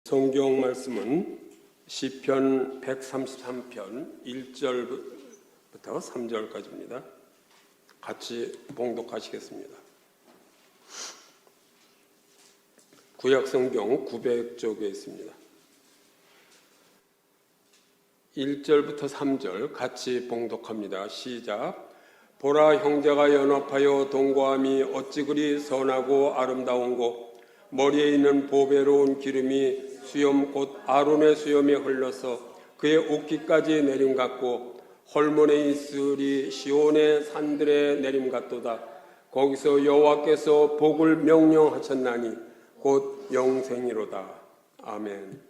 성경 말씀은 시편 133편 1절부터 3절까지입니다. 같이 봉독하시겠습니다. 구약 성경 900쪽에 있습니다. 1절부터 3절 같이 봉독합니다. 시작. 보라, 형제가 연합하여 동거함이 어찌 그리 선하고 아름다운고, 머리에 있는 보배로운 기름이 수염 곧 아론의 수염에 흘러서 그의 옷깃까지 내림 같고, 헐몬에 있으리 시온의 산들의 내림 같도다. 거기서 여호와께서 복을 명령하셨나니 곧 영생이로다. 아멘.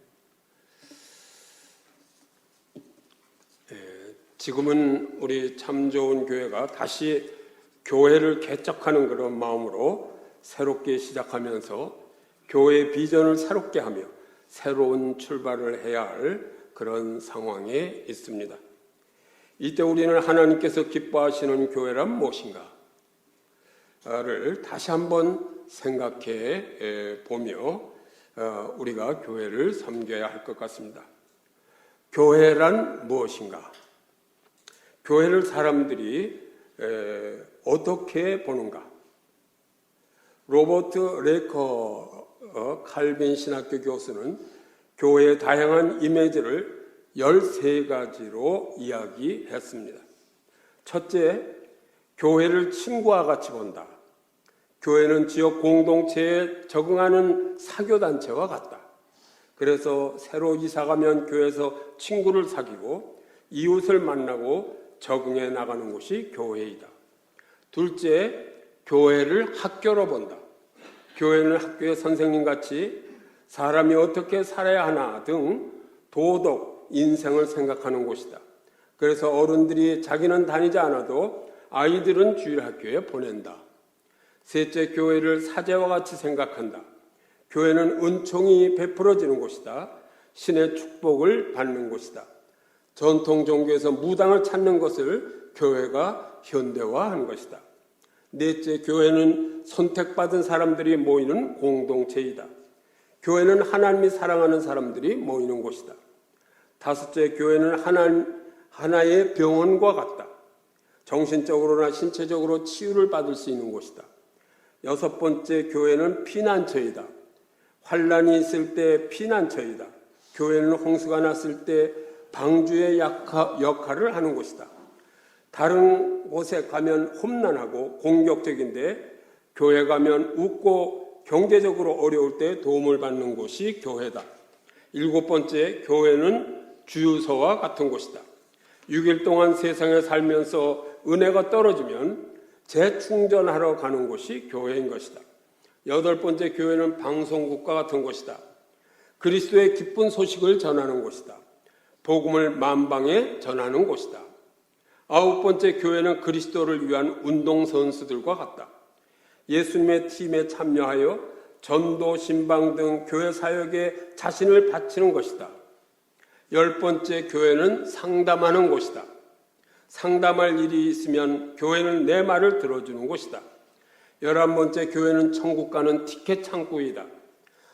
지금은 우리 참 좋은 교회가 다시 교회를 개척하는 그런 마음으로 새롭게 시작하면서 교회의 비전을 새롭게 하며 새로운 출발을 해야 할 그런 상황에 있습니다. 이때 우리는 하나님께서 기뻐하시는 교회란 무엇인가를 다시 한번 생각해 보며 우리가 교회를 섬겨야 할 것 같습니다. 교회란 무엇인가? 교회를 사람들이 어떻게 보는가? 로버트 레커 칼빈 신학교 교수는 교회의 다양한 이미지를 13가지로 이야기했습니다. 첫째, 교회를 친구와 같이 본다. 교회는 지역 공동체에 적응하는 사교단체와 같다. 그래서 새로 이사가면 교회에서 친구를 사귀고 이웃을 만나고 적응해 나가는 곳이 교회이다. 둘째, 교회를 학교로 본다. 교회는 학교의 선생님같이 사람이 어떻게 살아야 하나 등 도덕, 인생을 생각하는 곳이다. 그래서 어른들이 자기는 다니지 않아도 아이들은 주일학교에 보낸다. 셋째, 교회를 사제와 같이 생각한다. 교회는 은총이 베풀어지는 곳이다. 신의 축복을 받는 곳이다. 전통 종교에서 무당을 찾는 것을 교회가 현대화한 것이다. 넷째, 교회는 선택받은 사람들이 모이는 공동체이다. 교회는 하나님이 사랑하는 사람들이 모이는 곳이다. 다섯째, 교회는 하나의 병원과 같다. 정신적으로나 신체적으로 치유를 받을 수 있는 곳이다. 여섯 번째, 교회는 피난처이다. 환난이 있을 때 피난처이다. 교회는 홍수가 났을 때 방주의 역할을 하는 곳이다. 다른 곳에 가면 험난하고 공격적인데 교회 가면 웃고 경제적으로 어려울 때 도움을 받는 곳이 교회다. 일곱 번째, 교회는 주유소와 같은 곳이다. 6일 동안 세상에 살면서 은혜가 떨어지면 재충전하러 가는 곳이 교회인 것이다. 여덟 번째, 교회는 방송국과 같은 곳이다. 그리스도의 기쁜 소식을 전하는 곳이다. 복음을 만방에 전하는 곳이다. 아홉 번째, 교회는 그리스도를 위한 운동선수들과 같다. 예수님의 팀에 참여하여 전도, 신방 등 교회 사역에 자신을 바치는 것이다. 열 번째, 교회는 상담하는 곳이다. 상담할 일이 있으면 교회는 내 말을 들어주는 곳이다. 11번째, 교회는 천국 가는 티켓 창구이다.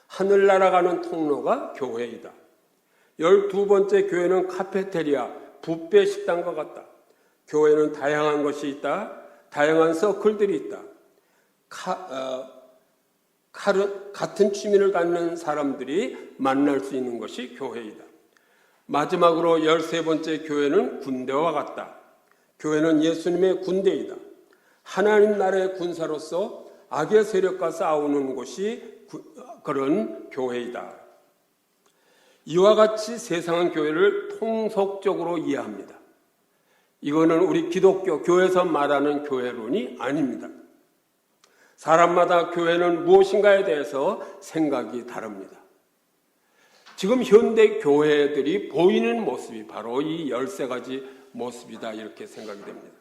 하늘나라 가는 통로가 교회이다. 12번째, 교회는 카페테리아, 뷔페 식당과 같다. 교회는 다양한 것이 있다. 다양한 서클들이 있다. 같은 취미를 갖는 사람들이 만날 수 있는 것이 교회이다. 마지막으로 13번째, 교회는 군대와 같다. 교회는 예수님의 군대이다. 하나님 나라의 군사로서 악의 세력과 싸우는 곳이 그런 교회이다. 이와 같이 세상은 교회를 통속적으로 이해합니다. 이거는 우리 기독교 교회에서 말하는 교회론이 아닙니다. 사람마다 교회는 무엇인가에 대해서 생각이 다릅니다. 지금 현대 교회들이 보이는 모습이 바로 이 13가지 모습이다, 이렇게 생각이 됩니다.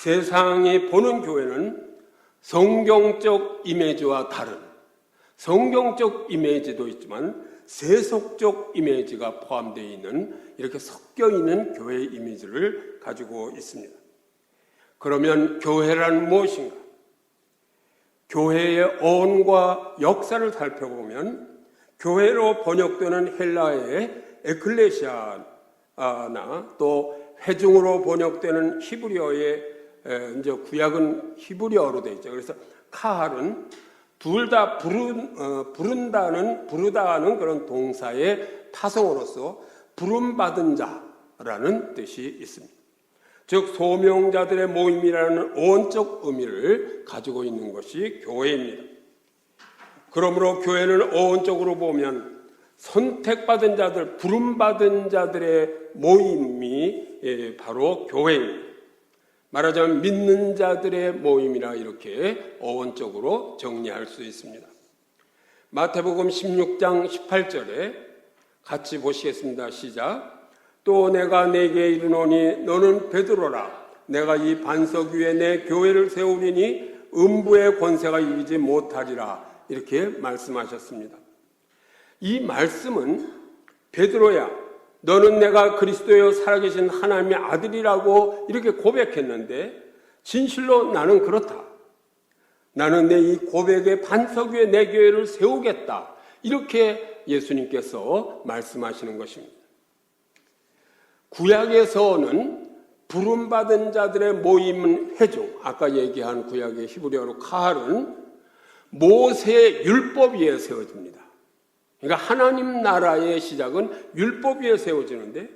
세상이 보는 교회는 성경적 이미지와 다른, 성경적 이미지도 있지만 세속적 이미지가 포함되어 있는, 이렇게 섞여 있는 교회의 이미지를 가지고 있습니다. 그러면 교회란 무엇인가? 교회의 어원과 역사를 살펴보면 교회로 번역되는 헬라어의 에클레시아나 또 회중으로 번역되는 히브리어의 이제 구약은 히브리어로 되어 있죠. 그래서 카할은 둘 다 부르다는 그런 동사의 타성어로서 부름받은 자라는 뜻이 있습니다. 즉 소명자들의 모임이라는 어원적 의미를 가지고 있는 것이 교회입니다. 그러므로 교회는 어원적으로 보면 선택받은 자들, 부름받은 자들의 모임이 바로 교회입니다. 말하자면 믿는 자들의 모임이라 이렇게 어원적으로 정리할 수 있습니다. 마태복음 16장 18절에 같이 보시겠습니다. 시작. 또 내가 네게 이르노니 너는 베드로라. 내가 이 반석 위에 내 교회를 세우리니 음부의 권세가 이기지 못하리라. 이렇게 말씀하셨습니다. 이 말씀은 베드로야, 너는 내가 그리스도여 살아계신 하나님의 아들이라고 이렇게 고백했는데 진실로 나는 그렇다. 나는 내 이 고백의 반석 위에 내 교회를 세우겠다. 이렇게 예수님께서 말씀하시는 것입니다. 구약에서는 부름받은 자들의 모임은 회중, 아까 얘기한 구약의 히브리어로 카할은 모세의 율법 위에 세워집니다. 그러니까 하나님 나라의 시작은 율법 위에 세워지는데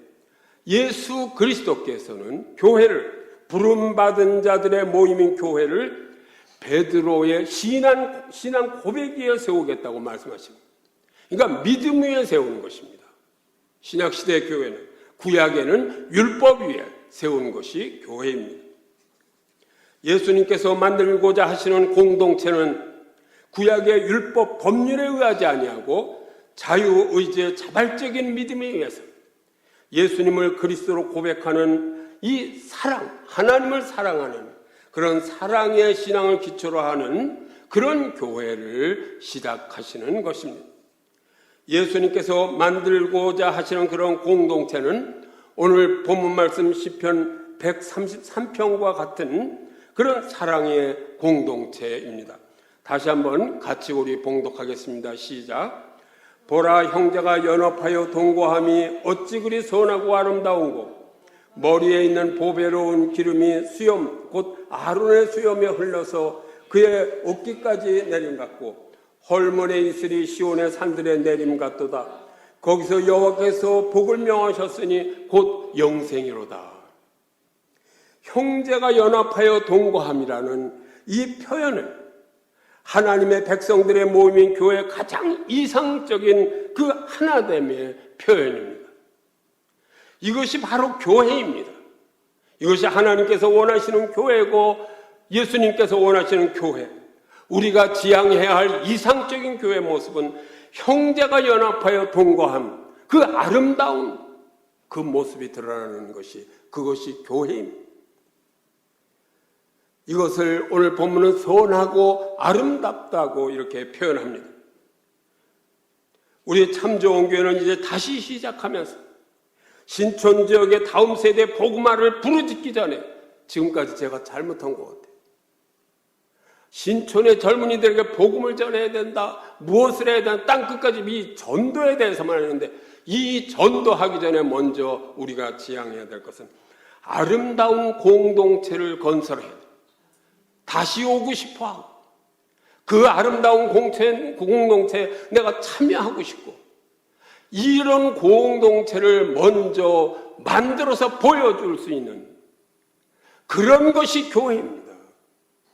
예수 그리스도께서는 교회를, 부름받은 자들의 모임인 교회를 베드로의 신앙 고백 위에 세우겠다고 말씀하십니다. 그러니까 믿음 위에 세우는 것입니다. 신약시대 교회는, 구약에는 율법 위에 세운 것이 교회입니다. 예수님께서 만들고자 하시는 공동체는 구약의 율법 법률에 의하지 아니하고 자유의지의 자발적인 믿음에 의해서 예수님을 그리스도로 고백하는 이 사랑, 하나님을 사랑하는 그런 사랑의 신앙을 기초로 하는 그런 교회를 시작하시는 것입니다. 예수님께서 만들고자 하시는 그런 공동체는 오늘 본문 말씀 시편 133편과 같은 그런 사랑의 공동체입니다. 다시 한번 같이 우리 봉독하겠습니다. 시작. 보라, 형제가 연합하여 동거함이 어찌 그리 선하고 아름다운고, 머리에 있는 보배로운 기름이 수염 곧 아론의 수염에 흘러서 그의 어깨까지 내림 같고, 헐몬의 이슬이 시온의 산들에 내림 같도다. 거기서 여호와께서 복을 명하셨으니 곧 영생이로다. 형제가 연합하여 동거함이라는 이 표현은 하나님의 백성들의 모임인 교회의 가장 이상적인 그 하나됨의 표현입니다. 이것이 바로 교회입니다. 이것이 하나님께서 원하시는 교회고 예수님께서 원하시는 교회, 우리가 지향해야 할 이상적인 교회 모습은 형제가 연합하여 동거함, 그 아름다운 그 모습이 드러나는 것이, 그것이 교회입니다. 이것을 오늘 본문은 선하고 아름답다고 이렇게 표현합니다. 우리 참 좋은 교회는 이제 다시 시작하면서 신촌 지역의 다음 세대 복음화를 부르짖기 전에, 지금까지 제가 잘못한 것 같아요. 신촌의 젊은이들에게 복음을 전해야 된다, 무엇을 해야 된다, 땅끝까지 이 전도에 대해서만 하는데, 이 전도하기 전에 먼저 우리가 지향해야 될 것은 아름다운 공동체를 건설해야 돼요. 다시 오고 싶어하고 그 아름다운 공동체에 내가 참여하고 싶고, 이런 공동체를 먼저 만들어서 보여줄 수 있는 그런 것이 교회입니다.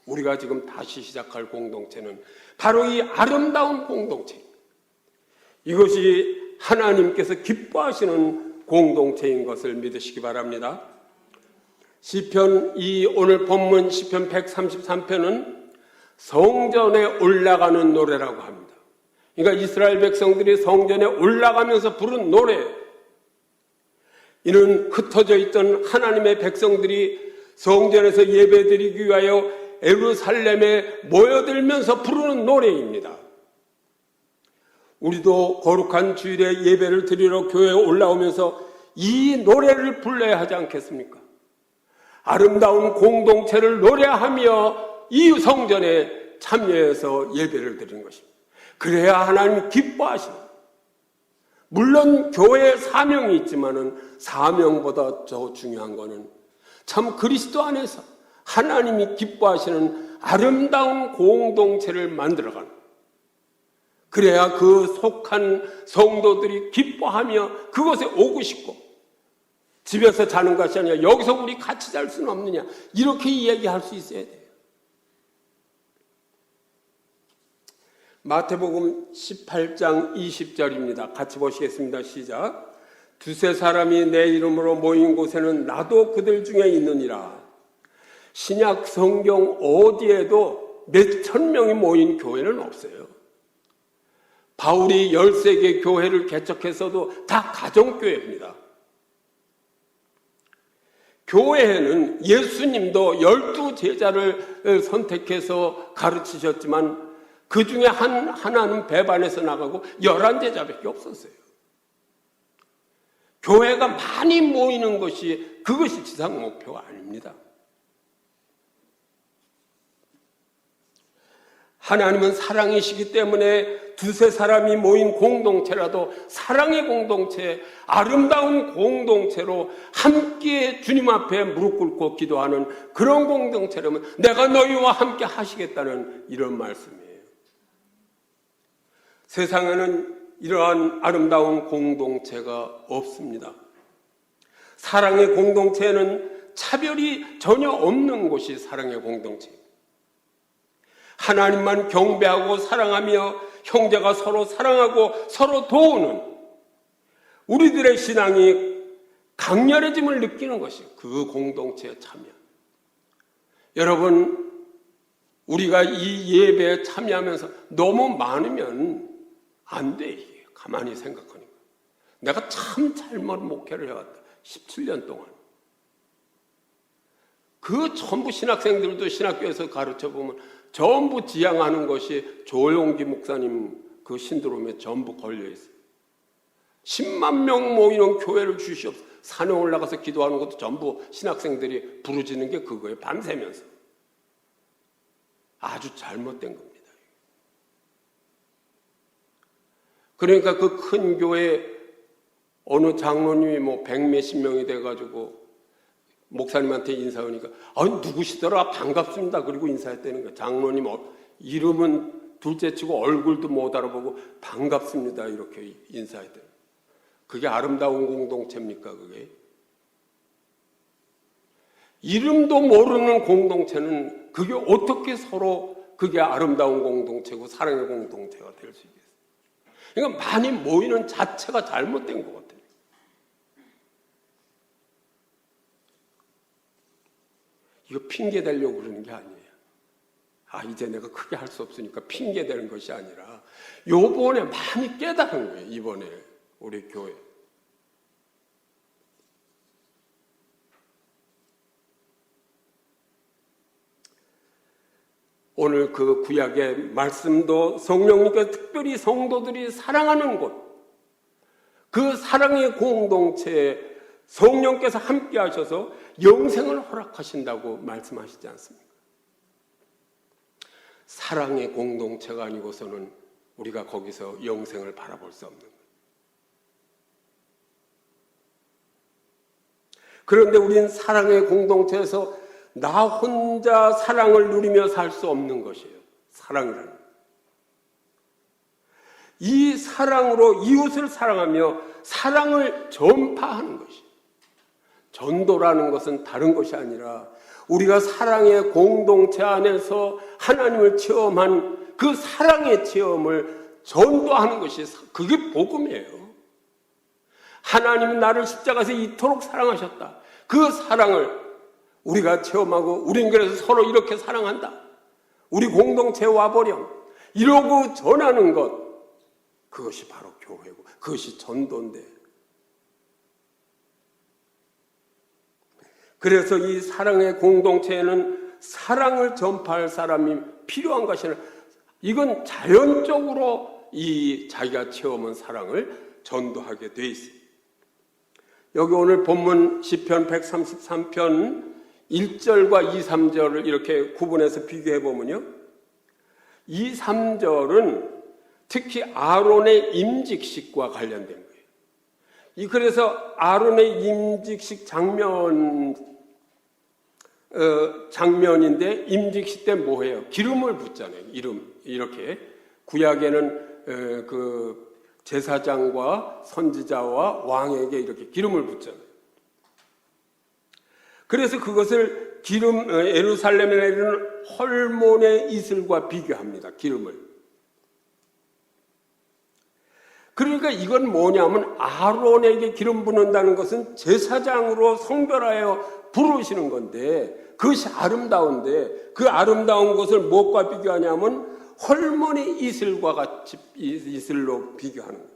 우리가 지금 다시 시작할 공동체는 바로 이 아름다운 공동체입니다. 이것이 하나님께서 기뻐하시는 공동체인 것을 믿으시기 바랍니다. 시편, 오늘 본문 시편 133편은 성전에 올라가는 노래라고 합니다. 그러니까 이스라엘 백성들이 성전에 올라가면서 부른 노래, 이는 흩어져 있던 하나님의 백성들이 성전에서 예배드리기 위하여 예루살렘에 모여들면서 부르는 노래입니다. 우리도 거룩한 주일에 예배를 드리러 교회에 올라오면서 이 노래를 불러야 하지 않겠습니까? 아름다운 공동체를 노래하며 이 성전에 참여해서 예배를 드리는 것입니다. 그래야 하나님이 기뻐하십니다. 물론 교회의 사명이 있지만은 사명보다 더 중요한 거는 참 그리스도 안에서 하나님이 기뻐하시는 아름다운 공동체를 만들어가는, 그래야 그 속한 성도들이 기뻐하며 그곳에 오고 싶고, 집에서 자는 것이 아니라 여기서 우리 같이 잘 수는 없느냐, 이렇게 이야기할 수 있어야 돼요. 마태복음 18장 20절입니다. 같이 보시겠습니다. 시작. 두세 사람이 내 이름으로 모인 곳에는 나도 그들 중에 있느니라. 신약 성경 어디에도 몇천 명이 모인 교회는 없어요. 바울이 13개 교회를 개척해서도 다 가정교회입니다. 교회에는 예수님도 12 제자를 선택해서 가르치셨지만 그 중에 하나는 배반해서 나가고 11제자밖에 없었어요. 교회가 많이 모이는 것이, 그것이 지상 목표가 아닙니다. 하나님은 사랑이시기 때문에 두세 사람이 모인 공동체라도 사랑의 공동체, 아름다운 공동체로 함께 주님 앞에 무릎 꿇고 기도하는 그런 공동체라면 내가 너희와 함께 하시겠다는 이런 말씀이에요. 세상에는 이러한 아름다운 공동체가 없습니다. 사랑의 공동체는 차별이 전혀 없는 곳이 사랑의 공동체입니다. 하나님만 경배하고 사랑하며 형제가 서로 사랑하고 서로 도우는 우리들의 신앙이 강렬해짐을 느끼는 것이 그 공동체에 참여. 여러분, 우리가 이 예배에 참여하면서 너무 많으면 안 돼. 가만히 생각하니까 내가 참 잘못 목회를 해왔다. 17년 동안 그 전부 신학생들도 신학교에서 가르쳐보면 전부 지향하는 것이 조용기 목사님 그 신드롬에 전부 걸려있어요. 10만 명 모이는 교회를 주시옵소서. 산에 올라가서 기도하는 것도 전부 신학생들이 부르짖는 게 그거예요. 밤새면서. 아주 잘못된 겁니다. 그러니까 그 큰 교회 어느 장로님이 뭐 100몇십 명이 돼가지고 목사님한테 인사하니까 누구시더라? 반갑습니다. 그리고 인사했다는 거예요. 장로님 이름은 둘째치고 얼굴도 못 알아보고 반갑습니다. 이렇게 인사했대요. 그게 아름다운 공동체입니까? 그게? 이름도 모르는 공동체는 그게 어떻게 서로 그게 아름다운 공동체고 사랑의 공동체가 될 수 있겠어요? 그러니까 많이 모이는 자체가 잘못된 것 같아요. 이거 핑계 대려고 그러는 게 아니에요. 이제 내가 크게 할 수 없으니까 핑계 대는 것이 아니라 요번에 많이 깨달은 거예요. 이번에 우리 교회. 오늘 그 구약의 말씀도 성령님께서 특별히 성도들이 사랑하는 곳, 그 사랑의 공동체에 성령께서 함께 하셔서 영생을 허락하신다고 말씀하시지 않습니까? 사랑의 공동체가 아니고서는 우리가 거기서 영생을 바라볼 수 없는 거예요. 그런데 우리는 사랑의 공동체에서 나 혼자 사랑을 누리며 살 수 없는 것이에요. 사랑이라는. 이 사랑으로 이웃을 사랑하며 사랑을 전파하는 것이에요. 전도라는 것은 다른 것이 아니라 우리가 사랑의 공동체 안에서 하나님을 체험한 그 사랑의 체험을 전도하는 것이 그게 복음이에요. 하나님은 나를 십자가에서 이토록 사랑하셨다. 그 사랑을 우리가 체험하고 우린 그래서 서로 이렇게 사랑한다. 우리 공동체에 와버렴. 이러고 전하는 것. 그것이 바로 교회고 그것이 전도인데. 그래서 이 사랑의 공동체에는 사랑을 전파할 사람이 필요한 것이 아니라 이건 자연적으로 이 자기가 체험한 사랑을 전도하게 돼 있어요. 여기 오늘 본문 시편 133편 1절과 2, 3절을 이렇게 구분해서 비교해 보면요. 2, 3절은 특히 아론의 임직식과 관련된 거예요. 그래서 아론의 임직식 장면인데, 임직식 때 뭐해요? 기름을 붓잖아요. 이렇게 구약에는 그 제사장과 선지자와 왕에게 이렇게 기름을 붓잖아요. 그래서 그것을 예루살렘에 내리는 헐몬의 이슬과 비교합니다. 기름을. 그러니까 이건 뭐냐면, 아론에게 기름 붓는다는 것은 제사장으로 성별하여 부르시는 건데, 그것이 아름다운데, 그 아름다운 것을 무엇과 비교하냐면 헐몬의 이슬과 같이 이슬로 비교하는 거예요.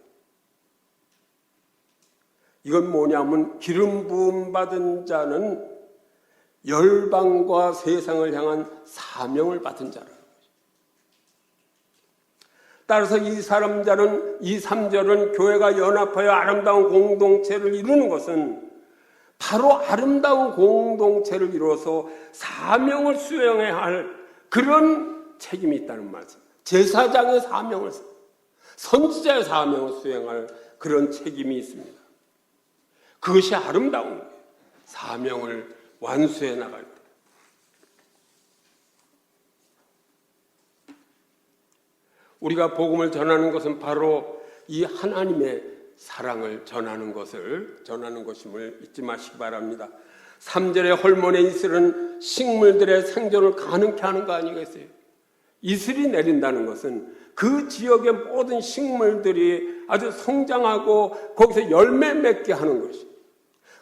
이건 뭐냐면, 기름 부음 받은 자는 열방과 세상을 향한 사명을 받은 자라는 거죠. 따라서 이 3절은 교회가 연합하여 아름다운 공동체를 이루는 것은 바로 아름다운 공동체를 이루어서 사명을 수행해야 할 그런 책임이 있다는 말씀. 제사장의 사명을, 선지자의 사명을 수행할 그런 책임이 있습니다. 그것이 아름다운 거예요. 사명을 완수해 나갈 때. 우리가 복음을 전하는 것은 바로 이 하나님의 사랑을 전하는 것임을 잊지 마시기 바랍니다. 3절의 헐몬의 이슬은 식물들의 생존을 가능케 하는 거 아니겠어요? 이슬이 내린다는 것은 그 지역의 모든 식물들이 아주 성장하고 거기서 열매 맺게 하는 것이.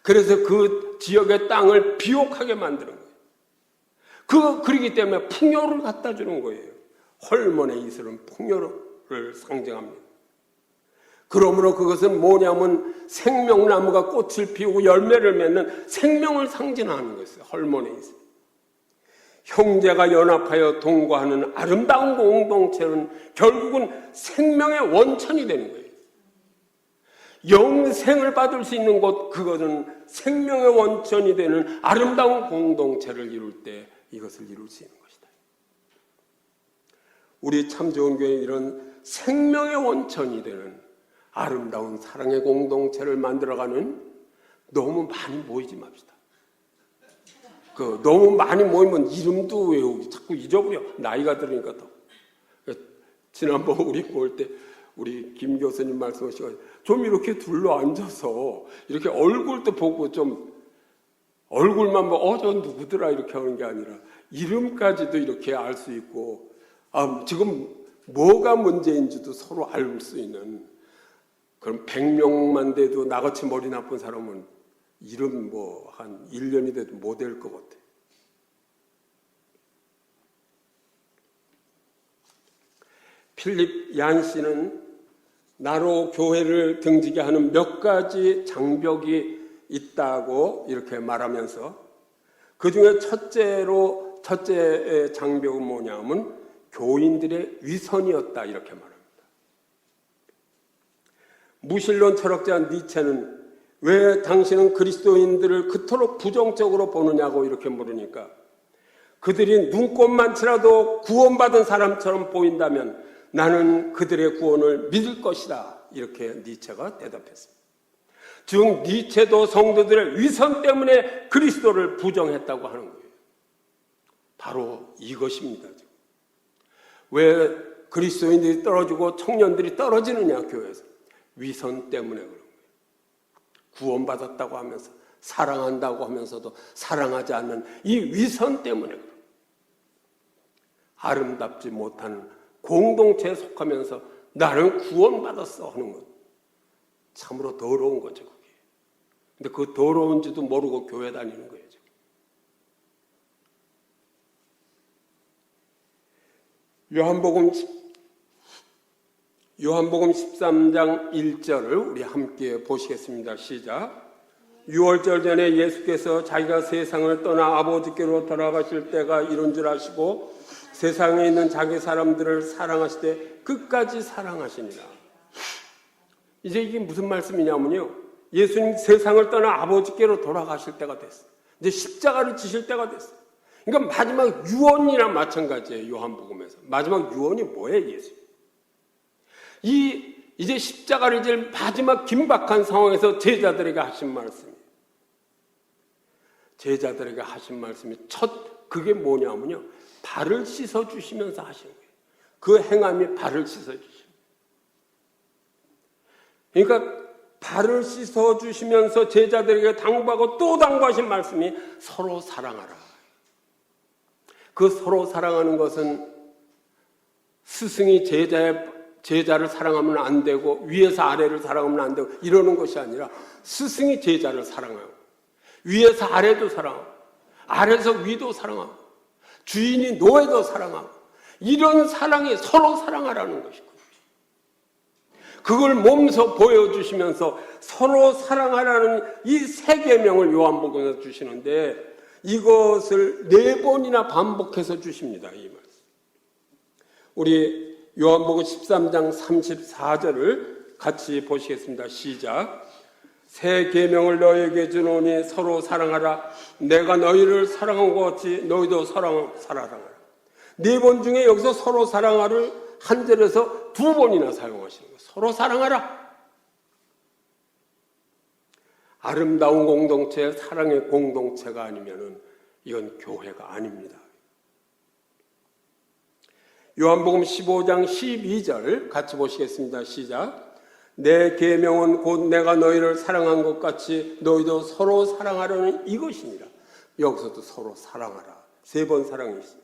그래서 그 지역의 땅을 비옥하게 만드는 거예요. 그러기 때문에 풍요를 갖다 주는 거예요. 헐몬의 이슬은 풍요를 상징합니다. 그러므로 그것은 뭐냐면 생명나무가 꽃을 피우고 열매를 맺는 생명을 상징하는 것이에요. 헐몬의 이슬. 형제가 연합하여 동거하는 아름다운 공동체는 결국은 생명의 원천이 되는 거예요. 영생을 받을 수 있는 곳, 그것은 생명의 원천이 되는 아름다운 공동체를 이룰 때 이것을 이룰 수 있는 것이다. 우리 참 좋은 교회는 이런 생명의 원천이 되는 아름다운 사랑의 공동체를 만들어가는, 너무 많이 모이지 맙시다. 너무 많이 모이면 이름도 외우기 자꾸 잊어버려. 나이가 들으니까 더. 지난번 우리 모일 때 우리 김 교수님 말씀하시고 좀 이렇게 둘러 앉아서 이렇게 얼굴도 보고 좀 얼굴만 보고 저 누구더라 이렇게 하는 게 아니라 이름까지도 이렇게 알 수 있고 지금 뭐가 문제인지도 서로 알 수 있는 그럼 100명만 돼도 나같이 머리 나쁜 사람은 이름 한 1년이 돼도 못 될 것 같아. 필립 얀 씨는 나로 교회를 등지게 하는 몇 가지 장벽이 있다고 이렇게 말하면서 그 중에 첫째의 장벽은 뭐냐면 교인들의 위선이었다 이렇게 말합니다. 무신론 철학자 니체는 왜 당신은 그리스도인들을 그토록 부정적으로 보느냐고 이렇게 물으니까 그들이 눈꼽만 치라도 구원받은 사람처럼 보인다면 나는 그들의 구원을 믿을 것이다. 이렇게 니체가 대답했습니다. 즉 니체도 성도들의 위선 때문에 그리스도를 부정했다고 하는 거예요. 바로 이것입니다. 왜 그리스도인들이 떨어지고 청년들이 떨어지느냐 교회에서. 위선 때문에 그런 거예요. 구원받았다고 하면서 사랑한다고 하면서도 사랑하지 않는 이 위선 때문에 그런 거예요. 아름답지 못한 공동체에 속하면서 나는 구원받았어 하는 것. 참으로 더러운 거죠, 그게. 근데 그 더러운지도 모르고 교회 다니는 거예요, 지금. 요한복음 13장 1절을 우리 함께 보시겠습니다. 시작. 유월절 전에 예수께서 자기가 세상을 떠나 아버지께로 돌아가실 때가 이른 줄 아시고 세상에 있는 자기 사람들을 사랑하시되 끝까지 사랑하시니라. 이제 이게 무슨 말씀이냐면요. 예수님 세상을 떠나 아버지께로 돌아가실 때가 됐어요. 이제 십자가를 지실 때가 됐어요. 그러니까 마지막 유언이랑 마찬가지예요. 요한복음에서. 마지막 유언이 뭐예요? 예수. 이 이제 십자가를 질 마지막 긴박한 상황에서 제자들에게 하신 말씀이, 제자들에게 하신 말씀이 그게 뭐냐면요, 발을 씻어주시면서 하신 거예요. 그 행함이 발을 씻어주십니다. 그러니까 발을 씻어주시면서 제자들에게 당부하고 또 당부하신 말씀이 서로 사랑하라. 그 서로 사랑하는 것은 스승이 제자를 사랑하면 안 되고 위에서 아래를 사랑하면 안 되고 이러는 것이 아니라 스승이 제자를 사랑하고 위에서 아래도 사랑하고 아래에서 위도 사랑하고 주인이 노예도 사랑하고 이런 사랑이 서로 사랑하라는 것이고, 그걸 몸소 보여주시면서 서로 사랑하라는 이 세 계명을 요한복음에서 주시는데 이것을 4번이나 반복해서 주십니다. 이 말씀. 우리 요한복음 13장 34절을 같이 보시겠습니다. 시작. 새 계명을 너희에게 주노니 서로 사랑하라. 내가 너희를 사랑한 것 같이 너희도 사랑하라. 4번 중에 여기서 서로 사랑하를 한 절에서 2번이나 사용하시는 거예요. 서로 사랑하라. 아름다운 공동체, 사랑의 공동체가 아니면은 이건 교회가 아닙니다. 요한복음 15장 12절 같이 보시겠습니다. 시작. 내 계명은 곧 내가 너희를 사랑한 것 같이 너희도 서로 사랑하라는 이것이니라. 여기서도 서로 사랑하라. 3번 사랑이 있습니다.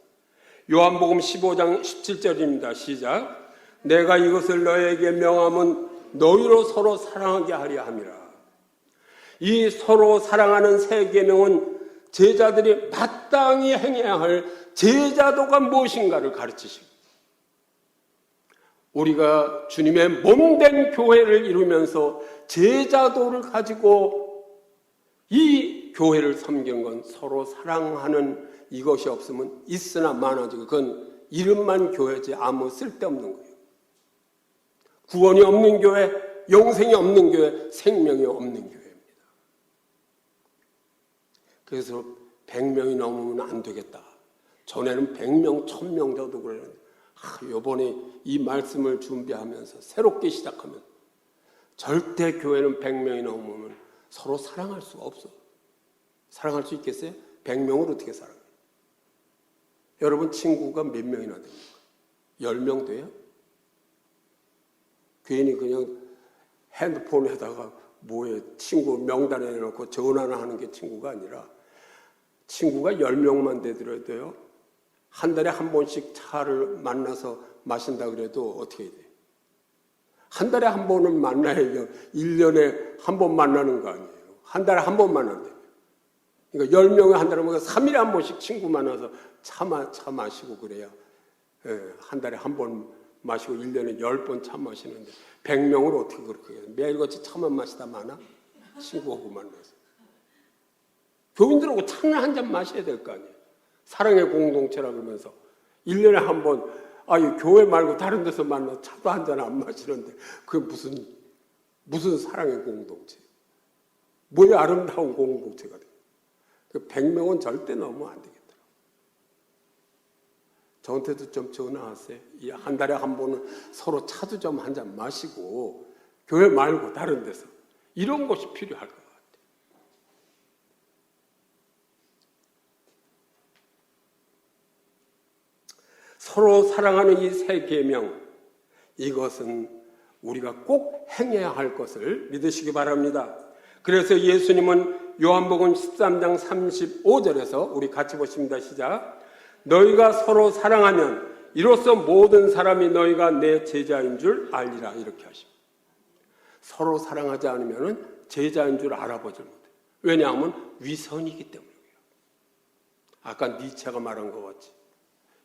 요한복음 15장 17절입니다. 시작. 내가 이것을 너희에게 명함은 너희로 서로 사랑하게 하려 함이라. 이 서로 사랑하는 새 계명은 제자들이 마땅히 행해야 할 제자도가 무엇인가를 가르치십니다. 우리가 주님의 몸된 교회를 이루면서 제자도를 가지고 이 교회를 섬기는 건 서로 사랑하는 이것이 없으면 있으나 많아지고 그건 이름만 교회지 아무 쓸데없는 거예요. 구원이 없는 교회, 영생이 없는 교회, 생명이 없는 교회입니다. 그래서 100명이 넘으면 안 되겠다. 전에는 100명, 1000명 정도 그러는데 이번에 이 말씀을 준비하면서 새롭게 시작하면 절대 교회는 100명이 넘으면 서로 사랑할 수가 없어. 사랑할 수 있겠어요? 100명을 어떻게 사랑해요? 여러분 친구가 몇 명이나 됩니까? 10명 돼요? 괜히 그냥 핸드폰에다가 뭐에 친구 명단에 넣고 전화나 하는 게 친구가 아니라 친구가 10명만 되더라도요. 한 달에 한 번씩 차를 만나서 마신다 그래도 어떻게 해야 돼요? 한 달에 한 번은 만나야죠. 1년에 한 번 만나는 거 아니에요. 한 달에 한 번 만난대요. 그러니까 10명에 한 달에 3일에 한 번씩 친구 만나서 차 마시고 그래야 한 달에 한 번 마시고 1년에 10번 차 마시는데 100명을 어떻게 그렇게 해요? 매일같이 차만 마시다 마나? 친구하고 만나서. 교인들하고 차는 한 잔 마셔야 될 거 아니에요. 사랑의 공동체라 그러면서 1년에 한 번 교회 말고 다른 데서 만나 차도 한 잔 안 마시는데 그게 무슨 사랑의 공동체? 뭐의 아름다운 공동체가 돼요? 100명은 절대 넘으면 안 되겠더라고요. 저한테도 좀 전화하세요. 한 달에 한 번은 서로 차도 좀 한 잔 마시고 교회 말고 다른 데서 이런 것이 필요할 것 같아요. 서로 사랑하는 이 새 계명, 이것은 우리가 꼭 행해야 할 것을 믿으시기 바랍니다. 그래서 예수님은 요한복음 13장 35절에서 우리 같이 보십니다. 시작. 너희가 서로 사랑하면 이로써 모든 사람이 너희가 내 제자인 줄 알리라. 이렇게 하십니다. 서로 사랑하지 않으면 제자인 줄 알아보지 못해요. 왜냐하면 위선이기 때문이에요. 아까 니체가 말한 것 같이,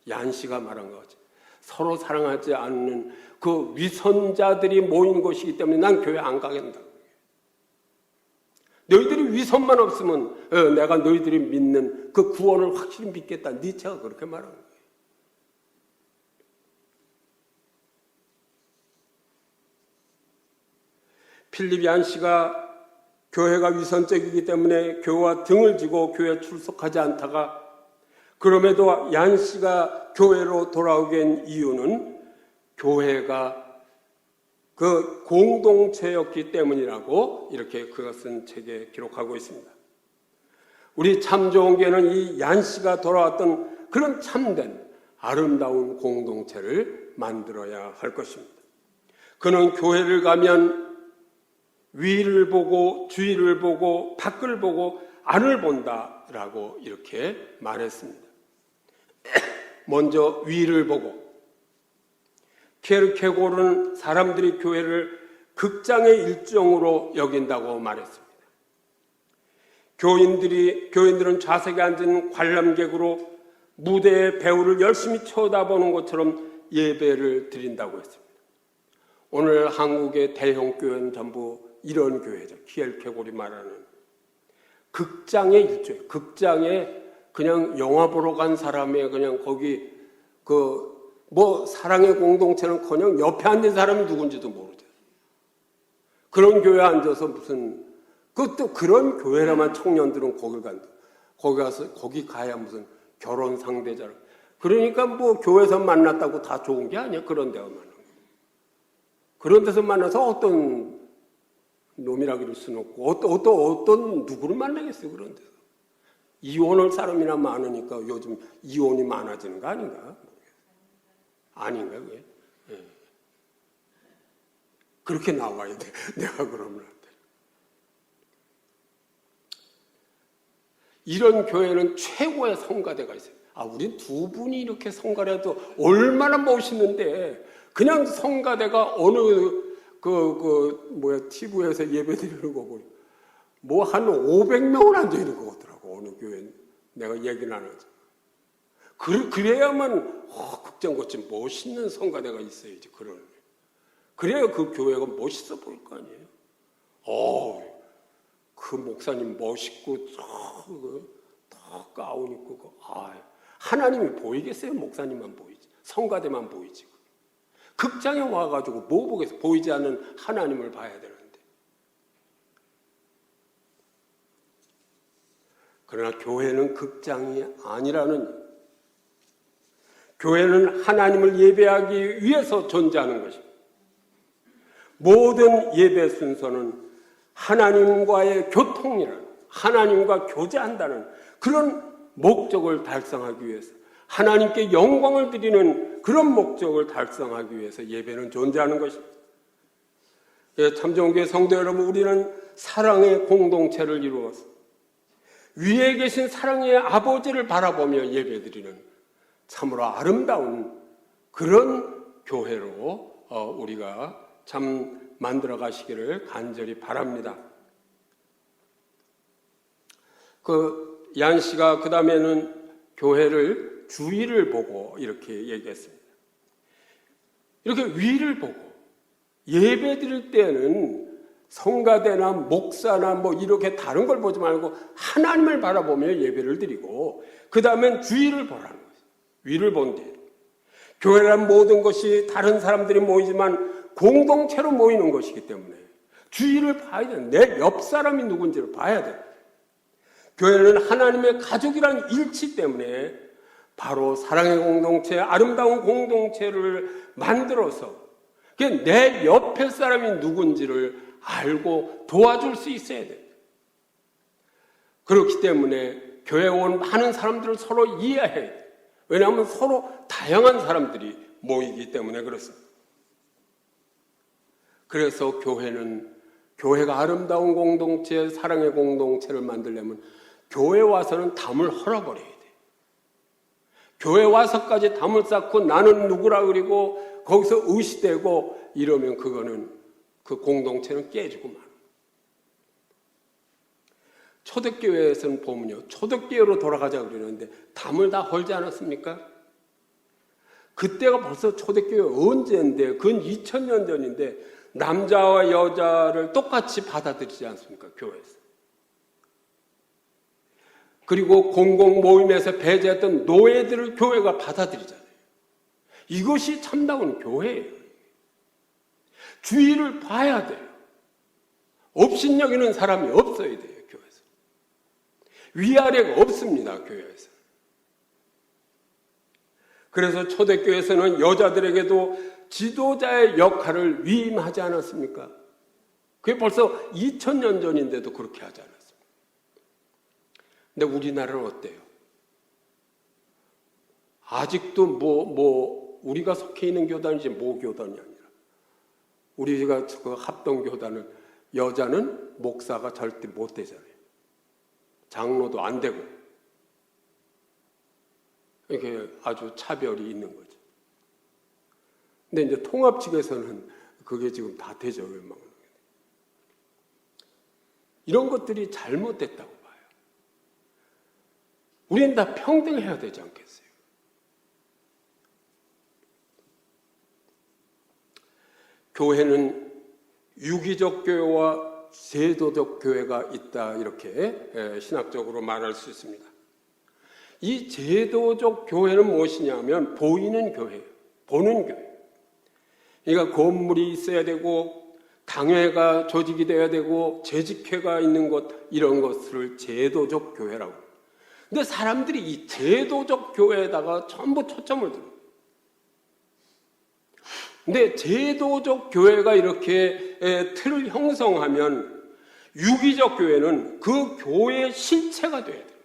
얀시가 말한 것 같이 서로 사랑하지 않는 그 위선자들이 모인 것이기 때문에 난 교회 안 가겠다. 너희들이 위선만 없으면 내가 너희들이 믿는 그 구원을 확실히 믿겠다. 니체가 그렇게 말하는 거예요. 필립 얀시가 교회가 위선적이기 때문에 교회와 등을 지고 교회에 출석하지 않다가 그럼에도 얀시가 교회로 돌아오게 한 이유는 교회가 그 공동체였기 때문이라고 이렇게 그것은 책에 기록하고 있습니다. 우리 참 좋은 교회는 이 얀씨가 돌아왔던 그런 참된 아름다운 공동체를 만들어야 할 것입니다. 그는 교회를 가면 위를 보고 주위를 보고 밖을 보고 안을 본다라고 이렇게 말했습니다. 먼저 위를 보고, 케르케고르는 사람들이 교회를 극장의 일종으로 여긴다고 말했습니다. 교인들은 좌석에 앉은 관람객으로 무대의 배우를 열심히 쳐다보는 것처럼 예배를 드린다고 했습니다. 오늘 한국의 대형 교회는 전부 이런 교회죠. 케르케고르이 말하는 극장의 일종, 극장에 그냥 영화 보러 간 사람의 그냥 거기 사랑의 공동체는커녕 옆에 앉은 사람이 누군지도 모르죠. 그런 교회에 앉아서 무슨 그것도 그런 교회라만 청년들은 거기 가야 무슨 결혼 상대자로. 그러니까 뭐 교회에서 만났다고 다 좋은 게 아니야. 그런 데서 만나는 거. 그런 데서 만나서 어떤 놈이라 그럴 수는 없고 어떤 누구를 만나겠어요. 그런 데서. 이혼할 사람이나 많으니까 요즘 이혼이 많아지는 거 아닌가? 아닌가 그게? 예. 그렇게 나와야 돼. 내가 그러면 안 돼. 이런 교회는 최고의 성가대가 있어요. 우린 두 분이 이렇게 성가를 해도 얼마나 멋있는데 그냥 성가대가 어느 TV에서 예배 드리는 거 보니 뭐 한 500명은 앉아 있는 것 같더라고. 어느 교회 내가 얘기는 안 하죠. 그래야만 극장 같이 멋있는 성가대가 있어야지. 그래야 그 교회가 멋있어 보일 거 아니에요. 그 목사님 멋있고 다 가운 입고 하나님이 보이겠어요? 목사님만 보이지. 성가대만 보이지. 극장에 와가지고 뭐 보겠어요? 보이지 않는 하나님을 봐야 되는데. 그러나 교회는 극장이 아니라는, 교회는 하나님을 예배하기 위해서 존재하는 것입니다. 모든 예배 순서는 하나님과의 교통이라는, 하나님과 교제한다는 그런 목적을 달성하기 위해서, 하나님께 영광을 드리는 그런 목적을 달성하기 위해서 예배는 존재하는 것입니다. 참좋은 교회 성도 여러분, 우리는 사랑의 공동체를 이루어서 위에 계신 사랑의 아버지를 바라보며 예배드리는 참으로 아름다운 그런 교회로 우리가 참 만들어 가시기를 간절히 바랍니다. 얀 씨가 그 다음에는 교회를 주위를 보고 이렇게 얘기했습니다. 이렇게 위를 보고 예배 드릴 때는 성가대나 목사나 뭐 이렇게 다른 걸 보지 말고 하나님을 바라보며 예배를 드리고 그 다음엔 주위를 보라는 거예요. 위를 본 뒤에. 교회란 모든 것이 다른 사람들이 모이지만 공동체로 모이는 것이기 때문에 주위를 봐야 돼. 내 옆 사람이 누군지를 봐야 돼. 교회는 하나님의 가족이란 일치 때문에 바로 사랑의 공동체, 아름다운 공동체를 만들어서 내 옆에 사람이 누군지를 알고 도와줄 수 있어야 돼요. 그렇기 때문에 교회에 온 많은 사람들을 서로 이해해야 돼요. 왜냐하면 서로 다양한 사람들이 모이기 때문에 그렇습니다. 그래서 교회가 아름다운 공동체, 사랑의 공동체를 만들려면 교회 와서는 담을 헐어버려야 돼요. 교회 와서까지 담을 쌓고 나는 누구라 그리고 거기서 의시되고 이러면 그거는 그 공동체는 깨지고 말. 초대교회에서는 보면요, 초대교회로 돌아가자 그러는데 담을 다 헐지 않았습니까? 그때가 벌써 초대교회 언제인데, 그건 2000년 전인데 남자와 여자를 똑같이 받아들이지 않습니까? 교회에서. 그리고 공공 모임에서 배제했던 노예들을 교회가 받아들이잖아요. 이것이 참다운 교회예요. 주의를 봐야 돼요. 업신여기는 사람이 없어야 돼요. 교회에서. 위아래가 없습니다. 교회에서. 그래서 초대교회에서는 여자들에게도 지도자의 역할을 위임하지 않았습니까? 그게 벌써 2000년 전인데도 그렇게 하지 않았습니까? 근데 우리나라는 어때요? 아직도 우리가 속해 있는 교단이지 모교단이 아니라 우리가 그 합동교단은 여자는 목사가 절대 못 되잖아요. 장로도 안 되고 이렇게 아주 차별이 있는 거죠. 근데 이제 통합 측에서는 그게 지금 다 되죠. 웬만하면. 이런 것들이 잘못됐다고 봐요. 우리는 다 평등해야 되지 않겠어요? 교회는 유기적 교회와 제도적 교회가 있다, 이렇게 신학적으로 말할 수 있습니다. 이 제도적 교회는 무엇이냐면 보이는 교회예요. 보는 교회. 그러니까 건물이 있어야 되고 당회가 조직이 돼야 되고 재직회가 있는 것, 이런 것을 제도적 교회라고 합니다. 근데 사람들이 이 제도적 교회에다가 전부 초점을 둡니다. 근데 제도적 교회가 이렇게 틀을 형성하면 유기적 교회는 그 교회의 실체가 돼야 돼요.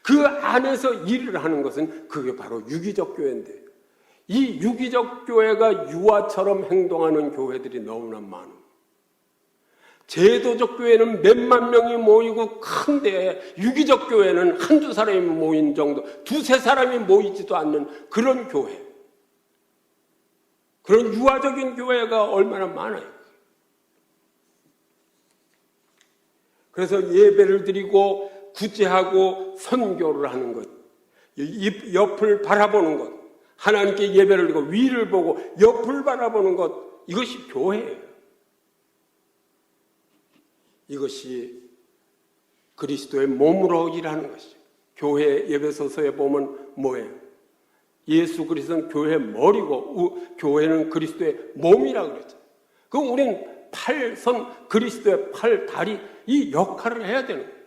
그 안에서 일을 하는 것은 그게 바로 유기적 교회인데, 이 유기적 교회가 유아처럼 행동하는 교회들이 너무나 많아요. 제도적 교회는 몇만 명이 모이고 큰데, 유기적 교회는 한두 사람이 모인 정도, 두세 사람이 모이지도 않는 그런 교회, 그런 유아적인 교회가 얼마나 많아요. 그래서 예배를 드리고 구제하고 선교를 하는 것, 옆을 바라보는 것, 하나님께 예배를 드리고 위를 보고 옆을 바라보는 것, 이것이 교회예요. 이것이 그리스도의 몸으로 일하는 것이죠. 교회 예배소서에 보면 뭐예요? 예수 그리스도는 교회의 머리고 교회는 그리스도의 몸이라고 그랬죠. 그럼 우리는 팔선, 그리스도의 팔, 다리, 이 역할을 해야 되는 거예요.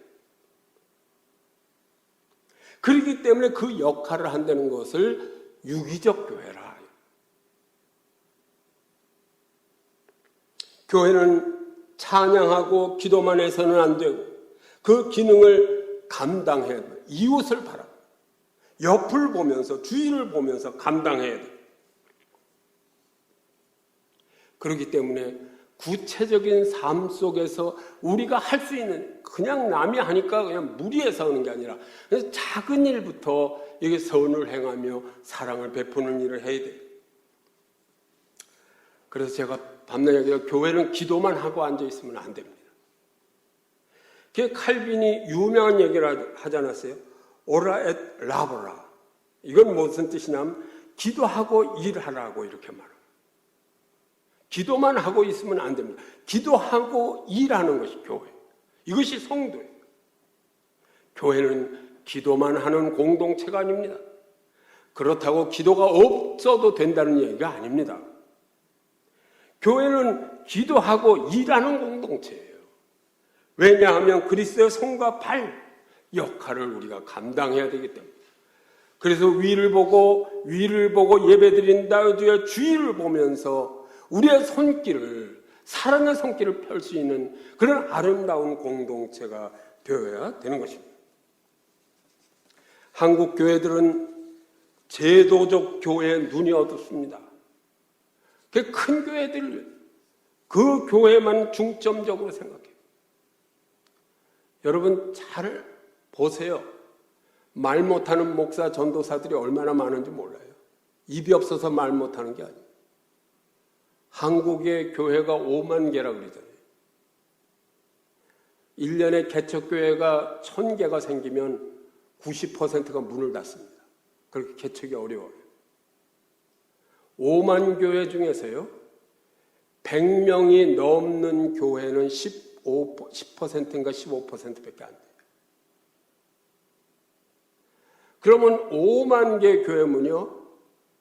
그렇기 때문에 그 역할을 한다는 것을 유기적 교회라. 교회는 찬양하고 기도만 해서는 안 되고 그 기능을 감당해야 돼요. 이웃을 바라보고 옆을 보면서, 주위를 보면서 감당해야 돼요. 그렇기 때문에 구체적인 삶 속에서 우리가 할 수 있는, 그냥 남이 하니까 그냥 무리해서 하는 게 아니라 작은 일부터 이게 선을 행하며 사랑을 베푸는 일을 해야 돼요. 그래서 제가 밤낮 얘기가, 교회는 기도만 하고 앉아 있으면 안 됩니다. 그 칼빈이 유명한 얘기를 하지 않았어요? 오라 엣 라보라. 이건 무슨 뜻이냐면 기도하고 일하라고 이렇게 말합니다. 기도만 하고 있으면 안 됩니다. 기도하고 일하는 것이 교회. 이것이 성도예요. 교회는 기도만 하는 공동체가 아닙니다. 그렇다고 기도가 없어도 된다는 얘기가 아닙니다. 교회는 기도하고 일하는 공동체예요. 왜냐하면 그리스도의 손과 발 역할을 우리가 감당해야 되기 때문에. 그래서 위를 보고 예배드린다, 주위를 보면서 우리의 손길을, 사랑의 손길을 펼 수 있는 그런 아름다운 공동체가 되어야 되는 것입니다. 한국 교회들은 제도적 교회에 눈이 어둡습니다. 그 큰 교회들, 그 교회만 중점적으로 생각해요. 여러분 잘 보세요. 말 못하는 목사, 전도사들이 얼마나 많은지 몰라요. 입이 없어서 말 못하는 게 아니에요. 한국의 교회가 5만 개라고 그러잖아요. 1년에 개척교회가 1000개가 생기면 90%가 문을 닫습니다. 그렇게 개척이 어려워요. 5만 교회 중에서요, 100명이 넘는 교회는 10%인가 15%밖에 안 돼요. 그러면 5만 개 교회면요,